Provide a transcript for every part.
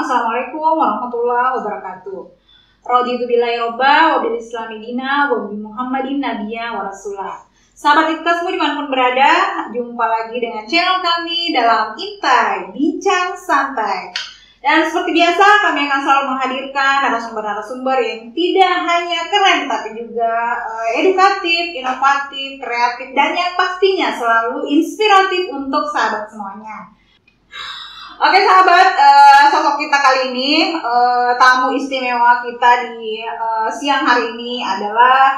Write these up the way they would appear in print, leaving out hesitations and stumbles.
Assalamualaikum warahmatullahi wabarakatuh. Raditu billahi robba wa bil islami dina wa bi Muhammadin nabiyya wa rasulah. Sahabat Intai semua dimanapun berada, jumpa lagi dengan channel kami dalam Intai Bincang Santai. Dan seperti biasa, kami akan selalu menghadirkan narasumber-narasumber yang tidak hanya keren, tapi juga edukatif, inovatif, kreatif, dan yang pastinya selalu inspiratif untuk sahabat semuanya. Oke sahabat, sosok kita kali ini, tamu istimewa kita di siang hari ini adalah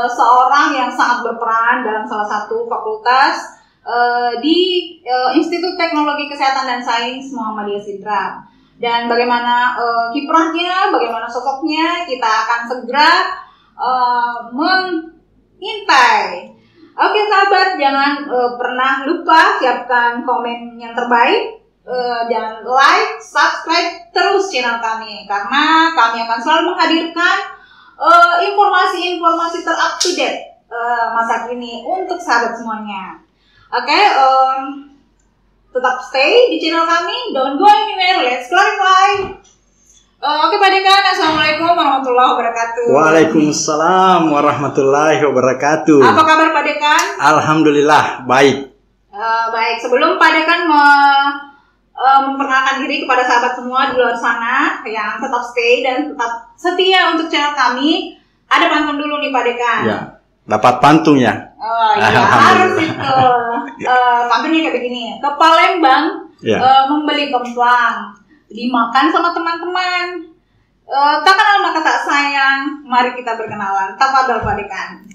seorang yang sangat berperan dalam salah satu fakultas di Institut Teknologi Kesehatan dan Sains Muhammadiyah Sidrap. Dan bagaimana kiprahnya, bagaimana sosoknya, kita akan segera mengintai. Oke sahabat, jangan pernah lupa siapkan komen yang terbaik. Dan like, subscribe terus channel kami, karena kami akan selalu menghadirkan informasi-informasi ter-up-to-date masa kini untuk sahabat semuanya. Oke, tetap stay di channel kami, don't go anywhere, let's clarify. Oke Pak Dekan, Assalamualaikum warahmatullahi wabarakatuh. Waalaikumsalam warahmatullahi wabarakatuh. Apa kabar Pak Dekan? Alhamdulillah, baik. Baik, sebelum Pak Dekan memperkenalkan diri kepada sahabat semua di luar sana yang tetap stay dan tetap setia untuk channel kami, ada pantun dulu nih Pak Dekan. Ya, dapat pantun ya? Oh iya, harus itu. Pantunnya kayak begini, ke Palembang membeli kemplang, dimakan sama teman-teman. Tak kenal maka tak sayang, mari kita berkenalan. Tafadhol Pak Dekan.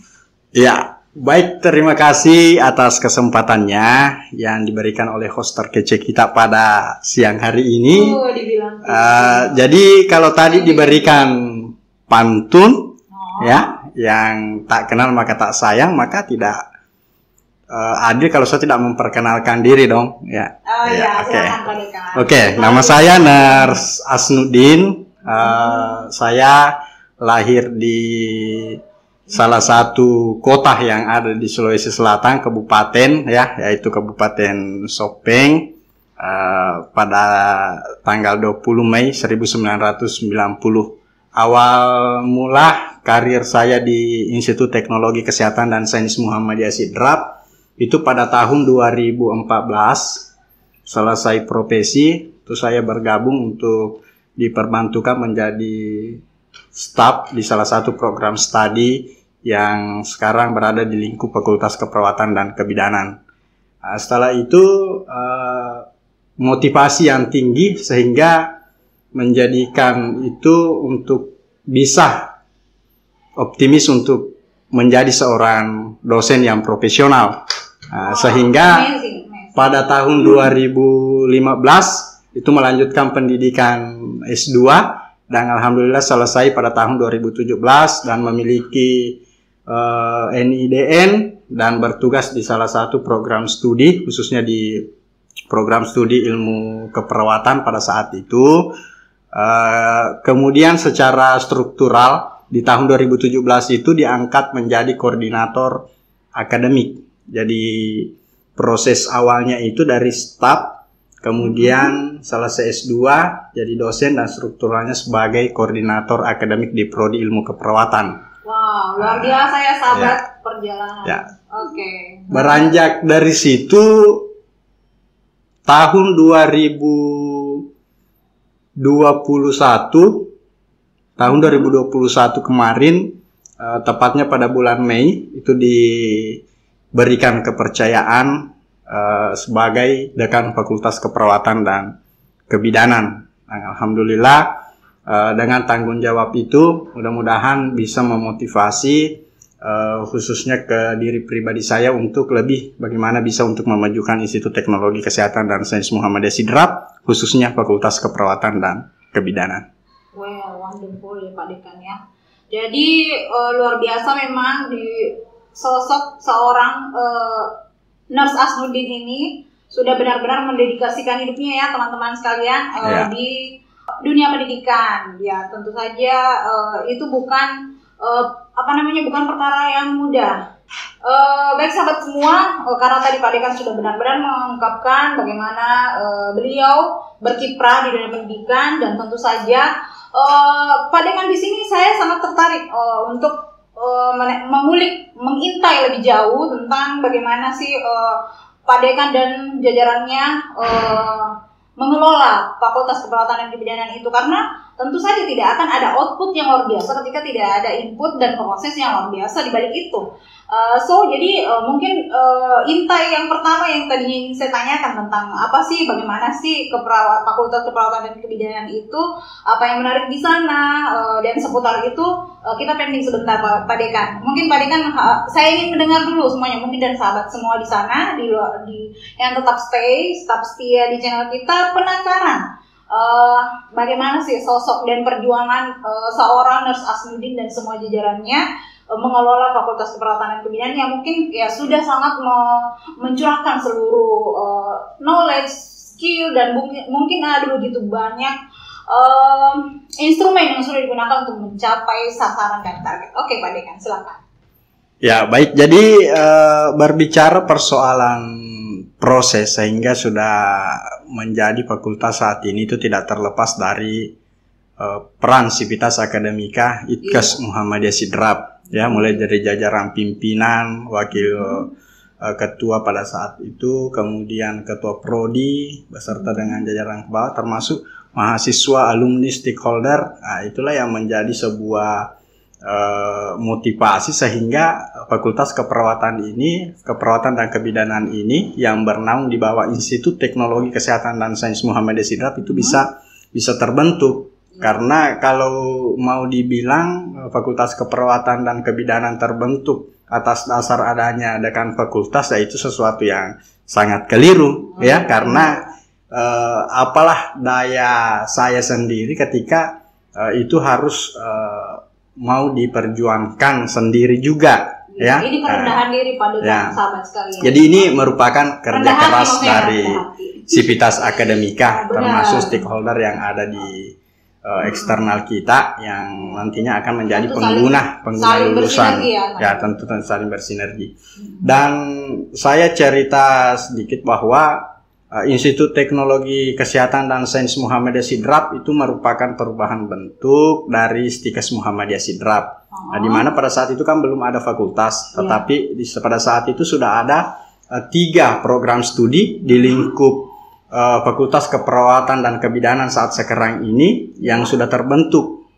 Ya. Baik, terima kasih atas kesempatannya yang diberikan oleh host terkece kita pada siang hari ini. Jadi kalau tadi diberikan pantun, ya, yang tak kenal maka tak sayang, maka tidak adil kalau saya tidak memperkenalkan diri dong. Ya. Oke, nama saya Ners Asnuddin. Saya lahir di salah satu kota yang ada di Sulawesi Selatan, kabupaten ya, yaitu Kabupaten Sopeng, pada tanggal 20 Mei 1990. Awal mula karir saya di Institut Teknologi Kesehatan dan Sains Muhammadiyah Sidrap itu pada tahun 2014. Selesai profesi, itu saya bergabung untuk diperbantukan menjadi staf di salah satu program studi yang sekarang berada di lingkup Fakultas Keperawatan dan Kebidanan. Setelah itu motivasi yang tinggi sehingga menjadikan itu untuk bisa optimis untuk menjadi seorang dosen yang profesional. Sehingga pada tahun 2015 itu melanjutkan pendidikan S2 dan alhamdulillah selesai pada tahun 2017 dan memiliki NIDN dan bertugas di salah satu program studi, khususnya di program studi ilmu keperawatan pada saat itu. Kemudian secara struktural di tahun 2017 itu diangkat menjadi koordinator akademik. Jadi proses awalnya itu dari staf, kemudian selesai S2 jadi dosen dan strukturalnya sebagai koordinator akademik di Prodi Ilmu Keperawatan. Wow, luar biasa ya sahabat perjalanan. Ya. Oke. Beranjak dari situ tahun 2021 kemarin, tepatnya pada bulan Mei itu diberikan kepercayaan sebagai dekan Fakultas Keperawatan dan Kebidanan. Alhamdulillah dengan tanggung jawab itu mudah-mudahan bisa memotivasi khususnya ke diri pribadi saya untuk lebih bagaimana bisa untuk memajukan Institut Teknologi Kesehatan dan Sains Muhammadiyah Sidrap, khususnya Fakultas Keperawatan dan Kebidanan. Well, wonderful ya Pak Dekan ya. Jadi luar biasa memang di sosok seorang Ners Asnuddin ini sudah benar-benar mendedikasikan hidupnya ya teman-teman sekalian di dunia pendidikan. Ya tentu saja itu bukan bukan perkara yang mudah Baik sahabat semua, karena tadi Pak Dekan sudah benar-benar mengungkapkan bagaimana beliau berkiprah di dunia pendidikan, dan tentu saja Pak Dekan di sini saya sangat tertarik untuk mengulik, mengintai lebih jauh tentang bagaimana sih Pak Dekan dan jajarannya mengelola Fakultas Keperawatan dan Kebidanan itu, karena tentu saja tidak akan ada output yang luar biasa ketika tidak ada input dan proses yang luar biasa di balik itu. Jadi mungkin intai yang pertama yang tadinya ingin saya tanyakan tentang apa sih, bagaimana sih Fakultas Keperawatan dan Kebidanan itu, apa yang menarik di sana, dan seputar itu kita pending sebentar Pak Dekan. Mungkin Pak Dekan, saya ingin mendengar dulu semuanya, mungkin dan sahabat semua di sana di yang tetap setia di channel kita penasaran bagaimana sih sosok dan perjuangan seorang Nurse Asmudin dan semua jajarannya mengelola Fakultas Keperawatan dan Kebidanan yang mungkin ya sudah sangat mencurahkan seluruh knowledge, skill, dan mungkin ada begitu banyak instrumen yang sudah digunakan untuk mencapai sasaran dan target. Oke Pak Dekan, silakan. Ya baik, jadi berbicara persoalan proses sehingga sudah menjadi fakultas saat ini itu tidak terlepas dari peran Sivitas Akademika ITKes Muhammadiyah Sidrap, ya, mulai dari jajaran pimpinan, wakil ketua pada saat itu, kemudian ketua prodi beserta dengan jajaran ke bawah termasuk mahasiswa, alumni, stakeholder. Nah, itulah yang menjadi sebuah motivasi sehingga Fakultas Keperawatan dan Kebidanan ini yang bernaung di bawah Institut Teknologi Kesehatan dan Sains Muhammadiyah Sidrap itu bisa terbentuk. Karena kalau mau dibilang Fakultas Keperawatan dan Kebidanan terbentuk atas dasar adanya dekan fakultas, ya itu sesuatu yang sangat keliru, ya, karena apalah daya saya sendiri ketika itu harus mau diperjuangkan sendiri juga, ya. Ini kerendahan diri pada sahabat sekalian. Jadi ini merupakan kerja keras dari Sivitas Akademika, termasuk stakeholder yang ada di eksternal kita yang nantinya akan menjadi pengguna lulusan, ya tentu saling bersinergi. Dan saya cerita sedikit bahwa Institut Teknologi Kesehatan dan Sains Muhammadiyah Sidrap itu merupakan perubahan bentuk dari ITKes Muhammadiyah Sidrap. Nah, di mana pada saat itu kan belum ada fakultas, tetapi pada saat itu sudah ada 3 program studi di lingkup Fakultas Keperawatan dan Kebidanan saat sekarang ini yang sudah terbentuk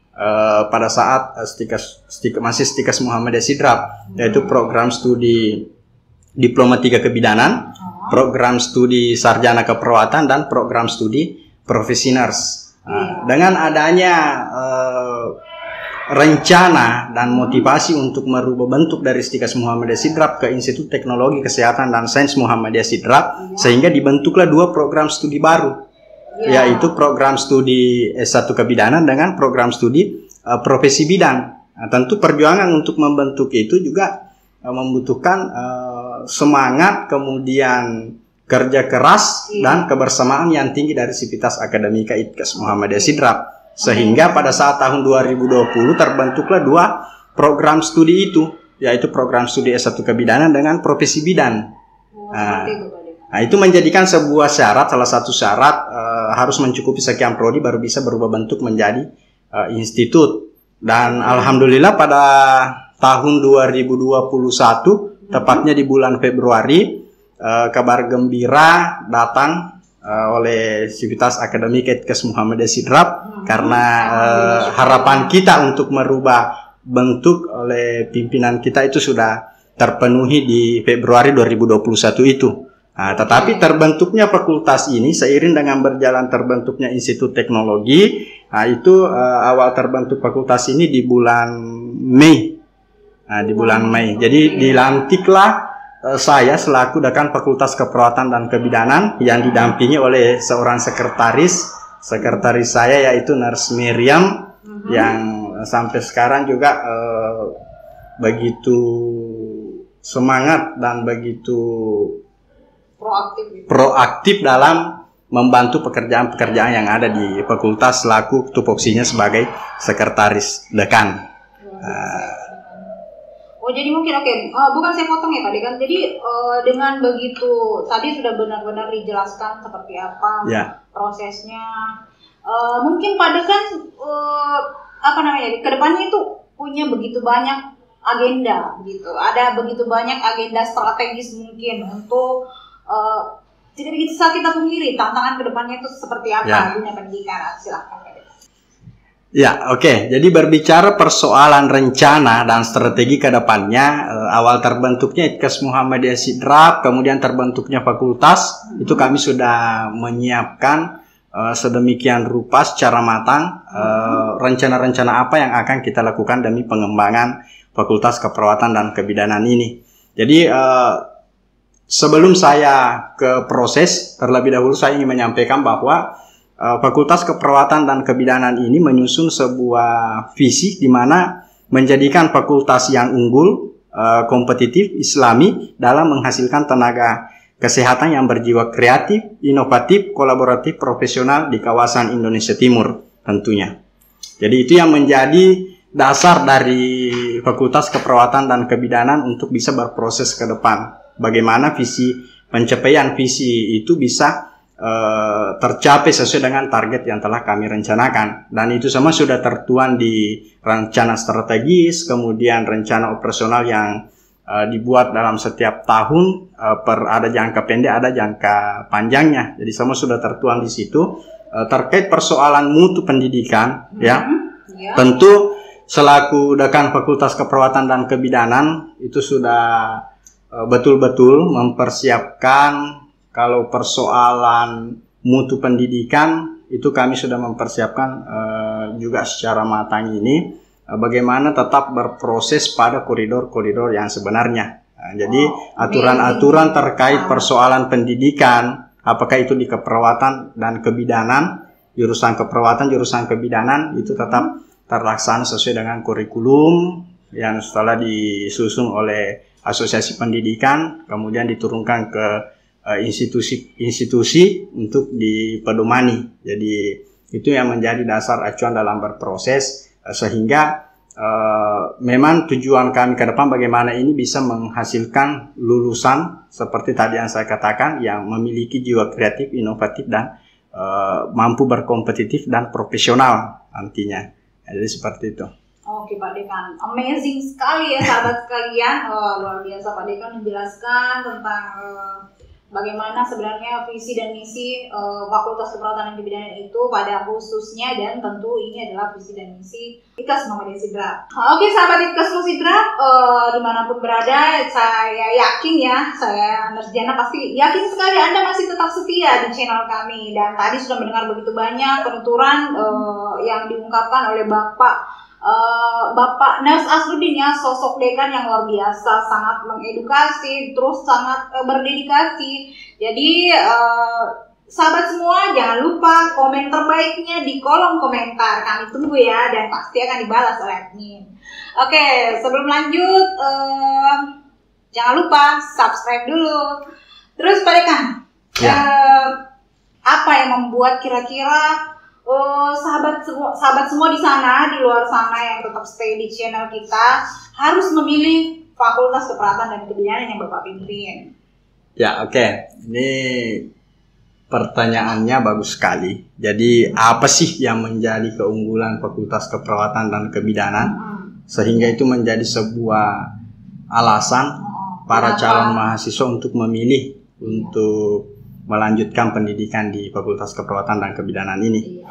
pada saat masih ITKes Muhammadiyah Sidrap, yaitu program studi Diploma 3 Kebidanan, program studi Sarjana Keperawatan, dan program studi Profesi Nurse. Dengan adanya rencana dan motivasi untuk merubah bentuk dari ITKes Muhammadiyah Sidrap ke Institut Teknologi Kesehatan dan Sains Muhammadiyah Sidrap, sehingga dibentuklah 2 program studi baru, yaitu program studi S1 Kebidanan dengan program studi Profesi Bidan. Nah, tentu perjuangan untuk membentuk itu juga membutuhkan semangat, kemudian kerja keras, dan kebersamaan yang tinggi dari Sivitas Akademika ITKes Muhammadiyah Sidrap. Sehingga pada saat tahun 2020 terbentuklah 2 program studi itu, yaitu program studi S1 Kebidanan dengan Profesi Bidan. Nah, itu menjadikan sebuah syarat, salah satu syarat harus mencukupi sekian prodi baru bisa berubah bentuk menjadi institut. Dan alhamdulillah pada tahun 2021, tepatnya di bulan Februari, kabar gembira datang oleh Sivitas Akademika ITKes Muhammadiyah Sidrap, karena harapan kita untuk merubah bentuk oleh pimpinan kita itu sudah terpenuhi di Februari 2021 itu. Nah, tetapi terbentuknya fakultas ini seiring dengan berjalan terbentuknya Institut Teknologi, nah itu awal terbentuk fakultas ini di bulan Mei. Nah, di bulan Mei. Jadi dilantiklah saya selaku dekan Fakultas Keperawatan dan Kebidanan yang didampingi oleh seorang sekretaris saya, yaitu Nurse Miriam, yang sampai sekarang juga begitu semangat dan begitu proaktif dalam membantu pekerjaan-pekerjaan yang ada di fakultas selaku tupoksinya sebagai sekretaris dekan. jadi mungkin bukan saya potong ya Pak Dekan. Jadi dengan begitu tadi sudah benar-benar dijelaskan seperti apa prosesnya. Mungkin Pak Dekan kedepannya itu punya begitu banyak agenda gitu. Ada begitu banyak agenda strategis mungkin untuk tidak bisa kita pungkiri tantangan kedepannya itu seperti apa dunia pendidikan. Silahkan. Ya, oke. Jadi berbicara persoalan rencana dan strategi ke depannya, awal terbentuknya ITKAS Muhammadiyah Sidrap, kemudian terbentuknya fakultas, itu kami sudah menyiapkan sedemikian rupa secara matang rencana-rencana apa yang akan kita lakukan demi pengembangan Fakultas Keperawatan dan Kebidanan ini. Jadi sebelum saya ke proses, terlebih dahulu saya ingin menyampaikan bahwa Fakultas Keperawatan dan Kebidanan ini menyusun sebuah visi di mana menjadikan fakultas yang unggul, kompetitif, islami dalam menghasilkan tenaga kesehatan yang berjiwa kreatif, inovatif, kolaboratif, profesional di kawasan Indonesia Timur tentunya. Jadi itu yang menjadi dasar dari Fakultas Keperawatan dan Kebidanan untuk bisa berproses ke depan. Bagaimana pencapaian visi itu bisa tercapai sesuai dengan target yang telah kami rencanakan, dan itu semua sudah tertuang di rencana strategis, kemudian rencana operasional yang dibuat dalam setiap tahun, ada jangka pendek, ada jangka panjangnya. Jadi semua sudah tertuang di situ. Terkait persoalan mutu pendidikan, tentu selaku dekan Fakultas Keperawatan dan Kebidanan itu sudah betul-betul mempersiapkan. Kalau persoalan mutu pendidikan itu kami sudah mempersiapkan juga secara matang ini, bagaimana tetap berproses pada koridor-koridor yang sebenarnya. Jadi aturan-aturan terkait persoalan pendidikan, apakah itu di keperawatan dan kebidanan, jurusan keperawatan, jurusan kebidanan, itu tetap terlaksana sesuai dengan kurikulum yang setelah disusun oleh Asosiasi Pendidikan, kemudian diturunkan ke institusi untuk dipedomani. Jadi itu yang menjadi dasar acuan dalam berproses, sehingga memang tujuan kami ke depan bagaimana ini bisa menghasilkan lulusan seperti tadi yang saya katakan, yang memiliki jiwa kreatif, inovatif, dan mampu berkompetitif dan profesional nantinya. Jadi seperti itu. Oke Pak Dekan, amazing sekali ya sahabat sekalian. Luar biasa Pak Dekan menjelaskan tentang bagaimana sebenarnya visi dan misi Fakultas Keperawatan dan Kebidanan itu pada khususnya, dan tentu ini adalah visi dan misi ITKAS Muhammadiyah Sidrap. Oke sahabat ITKAS Sidrap, dimanapun berada, saya yakin ya, saya Nurjana pasti yakin sekali Anda masih tetap setia di channel kami, dan tadi sudah mendengar begitu banyak penuturan yang diungkapkan oleh Bapak Nas Asrudin ya, sosok dekan yang luar biasa, sangat mengedukasi, terus sangat berdedikasi. Jadi sahabat semua, jangan lupa komen terbaiknya di kolom komentar, kami tunggu ya, dan pasti akan dibalas oleh admin. Oke, sebelum lanjut jangan lupa subscribe dulu. Terus Pak Dekan, apa yang membuat kira-kira sahabat semua di sana, di luar sana yang tetap stay di channel kita, harus memilih Fakultas Keperawatan dan Kebidanan yang Bapak pimpin? Ya, oke. Ini pertanyaannya bagus sekali. Jadi apa sih yang menjadi keunggulan Fakultas Keperawatan dan Kebidanan sehingga itu menjadi sebuah alasan para calon mahasiswa untuk memilih untuk melanjutkan pendidikan di Fakultas Keperawatan dan Kebidanan ini?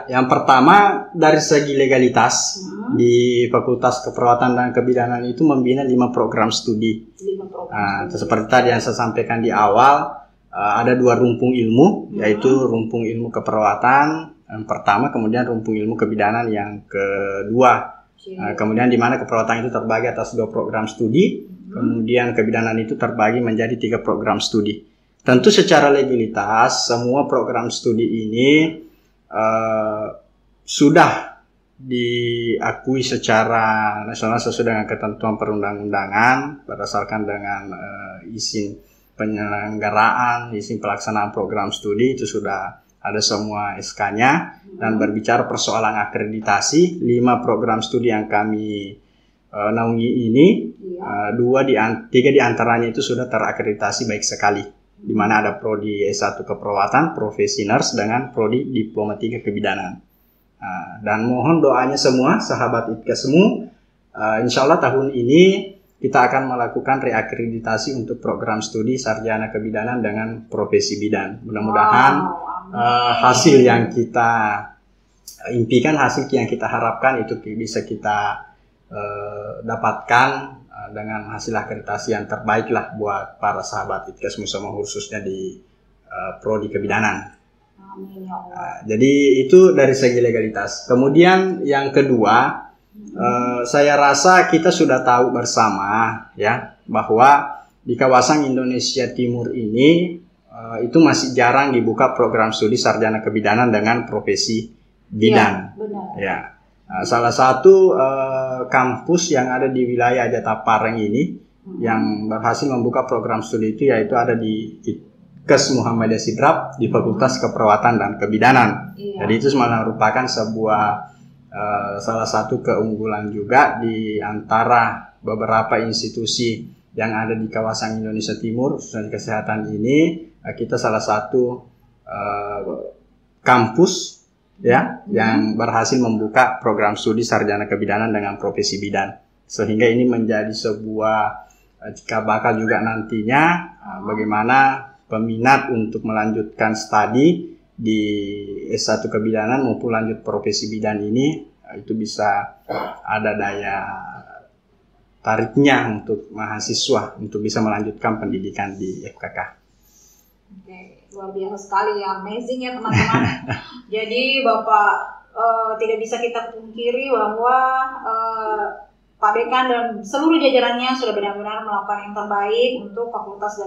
Yang pertama dari segi legalitas, di Fakultas Keperawatan dan Kebidanan itu membina 5 program studi. Seperti tadi yang saya sampaikan di awal, ada 2 rumpung ilmu, yaitu rumpung ilmu keperawatan yang pertama, kemudian rumpung ilmu kebidanan yang kedua. Kemudian di mana keperawatan itu terbagi atas 2 program studi, kemudian kebidanan itu terbagi menjadi 3 program studi. Tentu secara legalitas semua program studi ini sudah diakui secara nasional sesuai dengan ketentuan perundang-undangan berdasarkan dengan izin penyelenggaraan, izin pelaksanaan program studi, itu sudah ada semua SK-nya. Dan berbicara persoalan akreditasi, 5 program studi yang kami naungi ini, tiga di antaranya itu sudah terakreditasi baik sekali, di mana ada prodi S1 keperawatan, profesi nurse dengan prodi diploma 3 kebidanan. Dan mohon doanya semua sahabat ITKESMU, insya Allah tahun ini kita akan melakukan reakreditasi untuk program studi sarjana kebidanan dengan profesi bidan. Mudah-mudahan hasil yang kita impikan, hasil yang kita harapkan itu bisa kita dapatkan dengan hasil akreditasi yang terbaik lah buat para sahabat ITKESMU semua, khususnya di prodi kebidanan. Amin, ya Allah. Jadi itu dari segi legalitas. Kemudian yang kedua, saya rasa kita sudah tahu bersama ya bahwa di kawasan Indonesia Timur ini itu masih jarang dibuka program studi sarjana kebidanan dengan profesi bidan. Ya, salah satu kampus yang ada di wilayah Jatapareng ini yang berhasil membuka program studi itu yaitu ada di ITKES Muhammadiyah Sidrap di Fakultas Keperawatan dan Kebidanan. Jadi itu merupakan sebuah salah satu keunggulan juga di antara beberapa institusi yang ada di kawasan Indonesia Timur khususnya kesehatan ini. Kita salah satu kampus ya yang berhasil membuka program studi sarjana kebidanan dengan profesi bidan, sehingga ini menjadi sebuah cikal bakal juga nantinya bagaimana peminat untuk melanjutkan studi di S1 kebidanan maupun lanjut profesi bidan ini itu bisa ada daya tariknya untuk mahasiswa untuk bisa melanjutkan pendidikan di FKK. Oke, luar biasa sekali ya, amazing ya teman-teman. Jadi Bapak tidak bisa kita pungkiri bahwa Pak Dekan dan seluruh jajarannya sudah benar-benar melakukan yang terbaik untuk Fakultas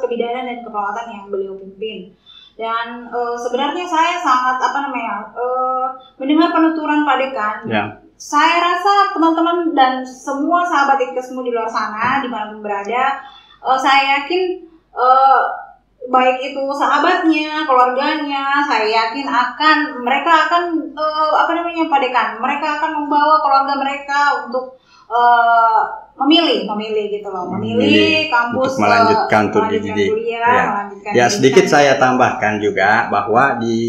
Kebidanan dan Keperawatan yang beliau pimpin. Dan sebenarnya saya sangat mendengar penuturan Pak Dekan. Ya. Saya rasa teman-teman dan semua sahabat ITKESMU di luar sana dimanapun berada, saya yakin baik itu sahabatnya, keluarganya, saya yakin mereka akan Pak Dekan, mereka akan membawa keluarga mereka untuk memilih gitu loh, memilih kampus untuk melanjutkan kuliah. Ya, sedikit saya tambahkan juga bahwa di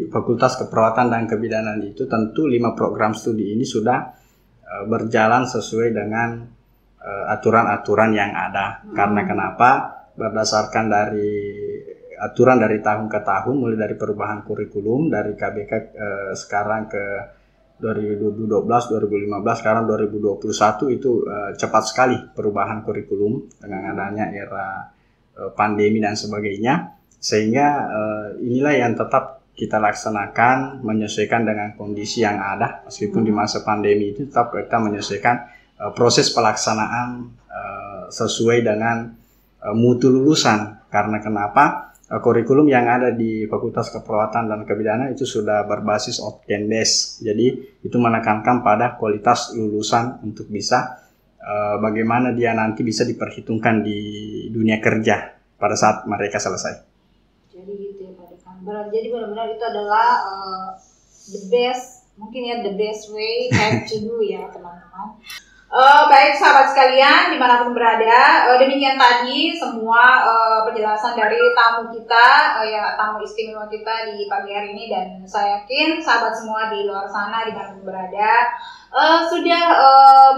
Fakultas Keperawatan dan Kebidanan itu tentu 5 program studi ini sudah berjalan sesuai dengan aturan-aturan yang ada. Karena kenapa? Berdasarkan dari aturan dari tahun ke tahun, mulai dari perubahan kurikulum dari KBK sekarang ke 2012, 2015, sekarang 2021 itu cepat sekali perubahan kurikulum dengan adanya era pandemi dan sebagainya, sehingga inilah yang tetap kita laksanakan menyesuaikan dengan kondisi yang ada. Meskipun di masa pandemi itu tetap kita menyesuaikan proses pelaksanaan sesuai dengan mutu lulusan. Karena kenapa? Kurikulum yang ada di Fakultas Keperawatan dan Kebidanan itu sudah berbasis outcome based. Jadi itu menekankan pada kualitas lulusan untuk bisa bagaimana dia nanti bisa diperhitungkan di dunia kerja pada saat mereka selesai. Jadi gitu ya Pak Dekan. Jadi benar-benar itu adalah the best way to do ya teman-teman. Baik sahabat sekalian dimanapun berada, demikian tadi semua penjelasan dari tamu kita, tamu istimewa kita di pagi hari ini, dan saya yakin sahabat semua di luar sana dimanapun berada sudah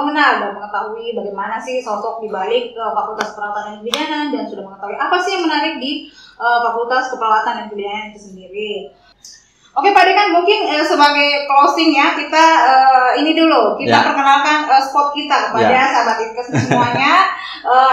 mengenal dan mengetahui bagaimana sih sosok di balik Fakultas Keperawatan dan Kebidanan, dan sudah mengetahui apa sih yang menarik di Fakultas Keperawatan dan Kebidanan itu sendiri. Oke Pak Dekan, mungkin sebagai closing ya, kita ini dulu, kita perkenalkan spot kita kepada sahabat ITKES semuanya.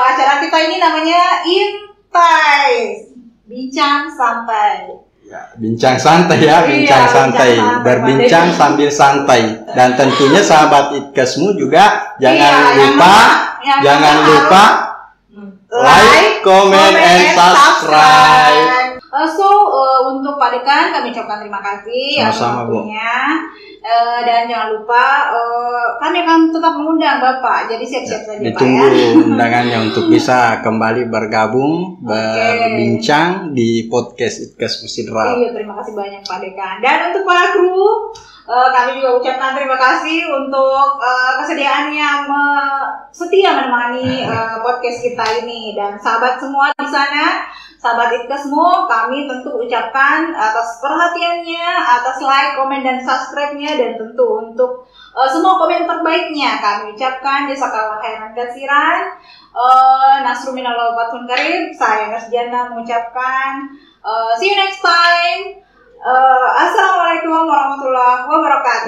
Acara kita ini namanya Intai, Bincang Santai. Ya, bincang santai ya, bincang santai, berbincang sambil santai. Dan tentunya sahabat ITKESMU juga jangan lupa like, comment, and subscribe. Untuk Pak Dekan kami ucapkan terima kasih atas waktunya. Dan jangan lupa kami akan tetap mengundang Bapak, jadi siap-siap saja ditunggu Pak ya. undangannya untuk bisa kembali bergabung berbincang di podcast Itkes Musidra. Iya, terima kasih banyak Pak Dekan. Dan untuk para kru, kami juga ucapkan terima kasih untuk kesediaannya setia menemani podcast kita ini. Dan sahabat semua di sana, sahabat Itkesmu, kami tentu ucapkan atas perhatiannya, atas like, komen, dan subscribe-nya, dan tentu untuk semua komen terbaiknya kami ucapkan jazakallah khairan katsiran. Nasru minallah wa fathun karim. Saya Nasjana mengucapkan see you next time. Assalamualaikum warahmatullahi wabarakatuh.